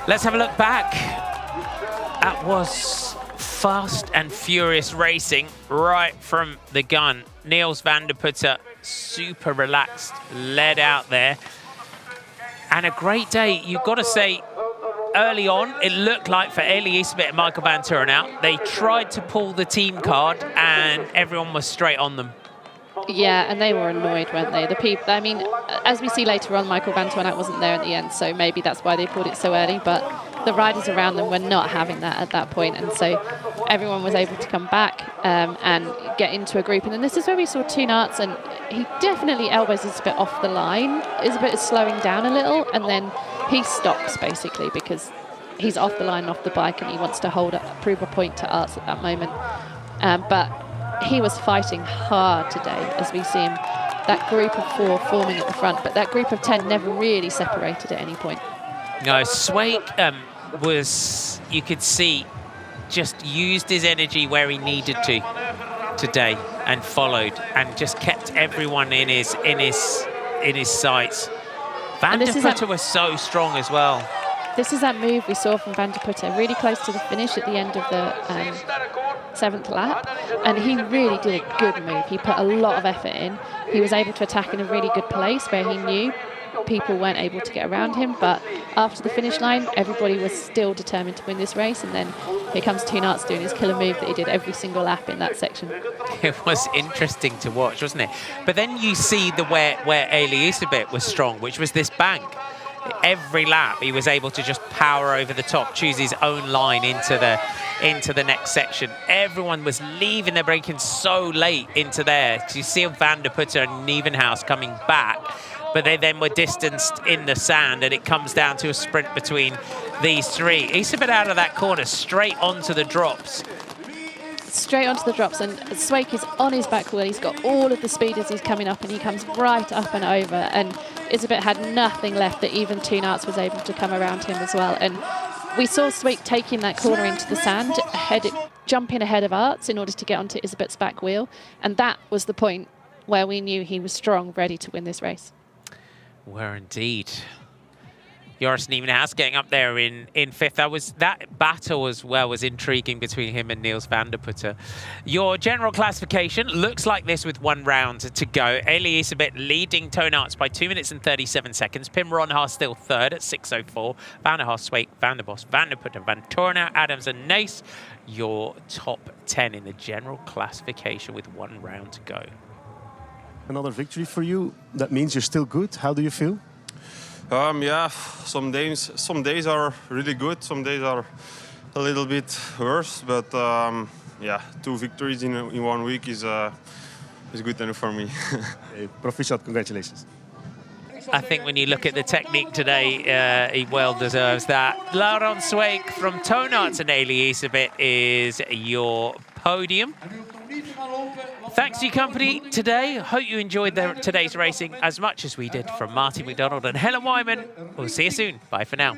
Let's have a look back. That was fast and furious racing right from the gun. Niels van der Putte, super relaxed, led out there. And a great day, you've got to say, early on, it looked like for Eli Iserbyt and Michael van Turnhout, they tried to pull the team card and everyone was straight on them. Yeah, and they were annoyed, weren't they? The people, I mean, as we see later on, Michael van Turnhout wasn't there at the end, so maybe that's why they pulled it so early, but the riders around them were not having that at that point, and so everyone was able to come back and get into a group. And then this is where we saw Turnhout, and he definitely elbows Iserbyt off the line. Iserbyt is slowing down a little, and then he stops, basically, because he's off the line, off the bike, and he wants to prove a point to Arts at that moment. But he was fighting hard today, as we see him, that group of 4 forming at the front, but that group of 10 never really separated at any point. No, Sweeck was, you could see, just used his energy where he needed to today and followed and just kept everyone in his sights. Van der Putte was so strong as well. This is that move we saw from van der Putte, really close to the finish at the end of the 7th lap, and he really did a good move. He put a lot of effort in. He was able to attack in a really good place where he knew people weren't able to get around him, but after the finish line, everybody was still determined to win this race, and then here comes Turnhout doing his killer move that he did every single lap in that section. It was interesting to watch, wasn't it? But then you see where Eli Iserbyt was strong, which was this bank. Every lap he was able to just power over the top, choose his own line into the next section. Everyone was leaving their braking so late into there. You see Van der Putte and Nieuwenhuis coming back, but they then were distanced in the sand, and it comes down to a sprint between these 3. Iserbyt out of that corner, straight onto the drops. Straight onto the drops, and Sweeck is on his back wheel. He's got all of the speed as he's coming up, and he comes right up and over, and Iserbyt had nothing left that even Turnhout was able to come around him as well. And we saw Sweeck taking that corner into the sand, jumping ahead of Arts in order to get onto Iserbyt's back wheel, and that was the point where we knew he was strong, ready to win this race. Were indeed. Joris Nieuwenhuis getting up there in 5th. That battle as well was intriguing between him and Niels van der Putte. Your general classification looks like this with 1 round to go. Eli Iserbyt leading Turnhout by 2 minutes and 37 seconds. Pim Ronhaar still 3rd at 6:04. Van der Haas, Sweeck, Van der Bos, Van der Putte, Van Turnhout, Adams and Nace. Your top 10 in the general classification with 1 round to go. Another victory for you. That means you're still good. How do you feel? Yeah, some days are really good, some days are a little bit worse, but yeah, 2 victories in 1 week is good enough for me. Hey, Proficiat, congratulations. I think when you look at the technique today, he well deserves that. Laurent Sweeck from Turnhout and Eli Iserbyt is your podium. Thanks to your company today. Hope you enjoyed today's racing as much as we did. From Martin McDonald and Helen Wyman, we'll see you soon. Bye for now.